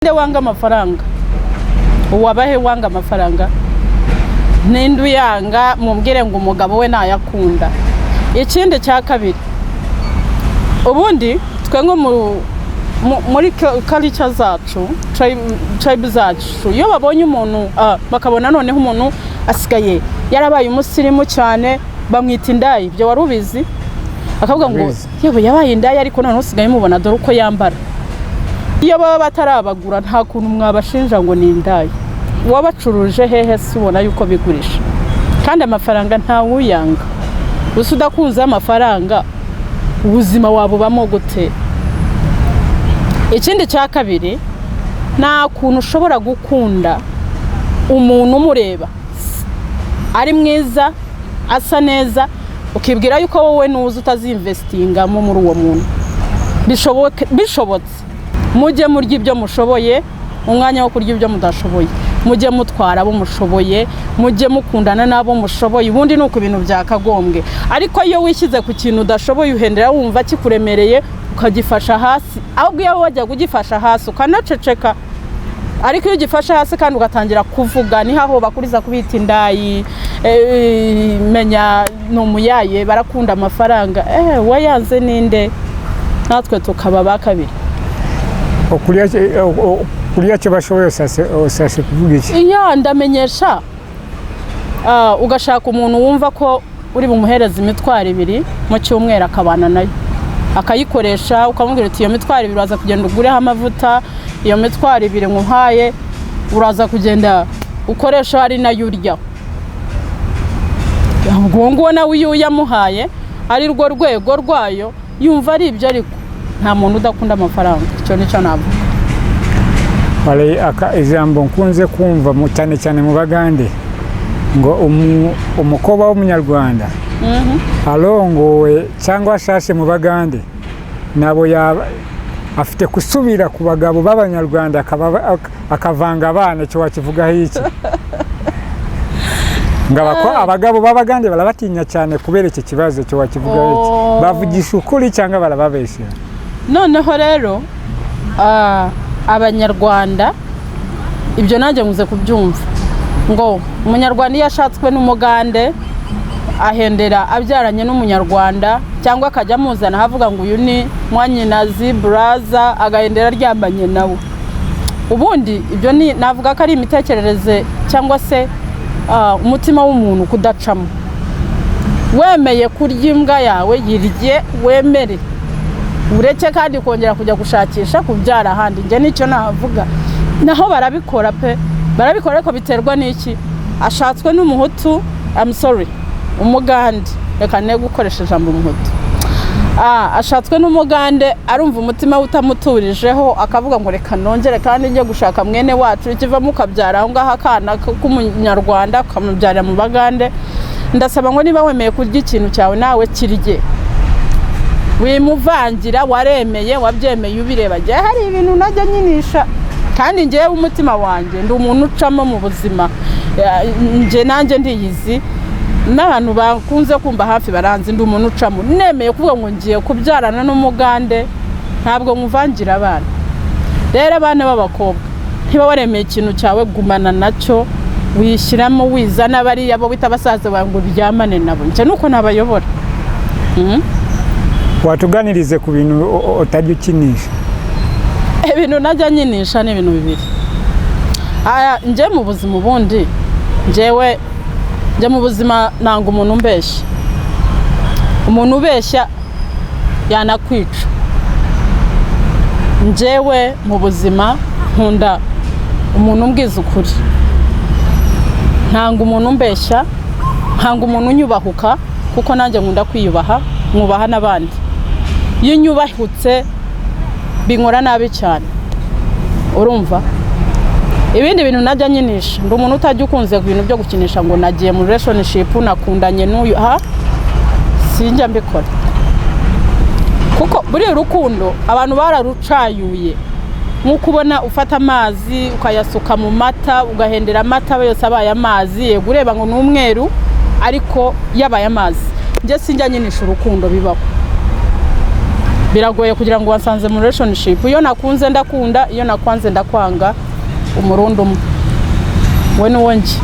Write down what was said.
nde wanga amafaranga uwabahe wanga amafaranga nindu yanga mumbwire ngo umugabo we nayakunda. Ikindi cya kabiri ubundi twe ngo muri culture zacu tribe zacu iyo babonye umuntu bakabona noneho umuntu asigaye yarabaye umusirimu cyane bamwita indaya. Ibyo wari ubizi? Akavuga ngo yewe yabaye indaya ariko noneho usigaye mubona dore uko yambara. Iyo baba batarabagura nta kuntu mwabashinja ngo ni indaya. Wabacuruje hehe se ubona yuko bigurisha? Kandi amafaranga nta wuyanga. Gusa udakunze amafaranga ubuzima wabubamo gute? Ikindi cya kabiri nta kuntu ushobora gukunda umuntu umureba ari mwiza asa neza ukibwira yuko wowe nuzi utazinvestingamo muri uwo muntu. Bishobotse mujye murye ibyo mushoboye, umwanya wo kurya ibyo mudashoboye. Mujye mutwara abo mushoboye, mujye mukundana nabo mushoboye. Ubundi nuko ibintu byakagombwe. Ariko iyo wishyize ku kintu udashoboye uhendera wumva kikuremereye ukagifasha hasi, ahubwo iyo wajya kugifasha hasi ukanaceceka. Ariko iyo ugifasha hasi kandi ugatangira kuvuga ni haho bakuriza kubita indayi, menya numuyaye barakunda amafaranga. Wayanze ninde? Natwe tukaba bakabiri. Kuriya cyo bashoboye sase kuvuga iki? Iya ndamenyesha ugashaka umuntu wumva ko uri bumuhereza imitwaro 2 mu cyumweru akabana nayo akayikoresha, ukamubwira uti iyo mitwaro 2 uraza kugenda ugureho amavuta, iyo mitwaro 2 nkuhaye uraza kugenda ukoresha ari nayo urya. Ubwo ngo nawe iyo yamuhaye ari rwo rwego rwayo yumva ari ibyo. Ariko nta muntu udakunda amafaranga. Icyo nicyo navuga. Wale ijambo nkunze kumva cyane cyane mu Bagande ngo umukoba w'umunyarwanda arongowe cyangwa ashashe mu Bagande nabo afite kusubira ku bagabo b'abanyarwanda akavanga abana. Cyo wakivugaho iki? Ngabako abagabo b'Abagande barabatinya cyane kubera iki kibazo. Cyo wakivugaho iki? Bavugisha ukuri cyangwa barababeshya? Noneho rero abanyarwanda ibyo nanjye nkuze kubyumva ngo umunyarwanda yashatswe n'umugande ahendera abyaranye n'umunyarwanda cyangwa akajya muzana havuga ngo uyu ni mwanyinazi braza agahendera aryambanye nawe. Ubundi ibyo ni navuga ko ari imitekerereze cyangwa se umutima w'umuntu kudacamo. Wemeye kurya imbwa yawe yirye wemere ureke kandi kongera kujya gushakisha kubyara ahandi. Nge nicyo navuga. Naho barabikora pe, barabikora ariko biterwa n'iki? Ashatswe n'umuhutu, umugande, reka ne gukoresha ijambo umuhutu. Ashatswe n'umugande arumva umutima utamuturijeho akavuga ngo reka nongere kandi njye gushaka mwene wacu ikiva mukabyara aho ngaho akana k'umunyarwanda ukamubyarira mu Bagande. Ndasaba ngo niba wemeye kurya ikintu cyawe nawe kirye. Wimuvangira waremeye wabyemeye ubireba. Je hari ibintu najya nyinisha kandi ngewe umutima wanjye ndi umuntu ucamo mu buzima. Nje nanjye ndiyizi n'abantu bakunze kumva hafi baranzi ndi umuntu ucamo. Nemeye kuvuga ngo ngiye kubyarana n'umugande ntabwo muvangira abana. Rero abana b'abakobwa ntiba waremeye ikintu cyawe gumana nacyo wishyiramo wizana bari abo bitabasaza bawe ngo byamane nabo. Nje nuko nabayobora. Watuganirize ku bintu utajya ukinisha. Ibintu najya nyinisha ni ibintu bibiri. Nje mu buzima ubundi njewe nje mu buzima nanga umuntu umbeshya. Umuntu ubeshya yana kwicya. Njewe mu buzima nkunda umuntu umbwiza ukuri. Nanga umuntu umbeshya, nanga umuntu unyubahuka kuko nanjye nkunda kwiyubaha, mwubaha n'abandi. Iyo nyubahutse binkora nabi cyane. Urumva? Ibindi bintu najya nyinisha ndi umuntu utajya ukunze ibintu byo gukinisha ngo nagiye mu relationship nakundanye n'uyu sinjya mbikora. Kuko buri rukundo abantu bararucayuye. Nkuko ubona ufata amazi ukayasuka mu mata ugahendera amata yose abaye amazi yego ureba ngo n'umweru ariko yabaye amazi. Nje sinjya nyinisha urukundo bibaho. biragoye kugira ngo wansanze mu relationship. Iyo nakunze ndakunda, iyo nakwanze ndakwanga, umurundo umwe. We n'uwo njye.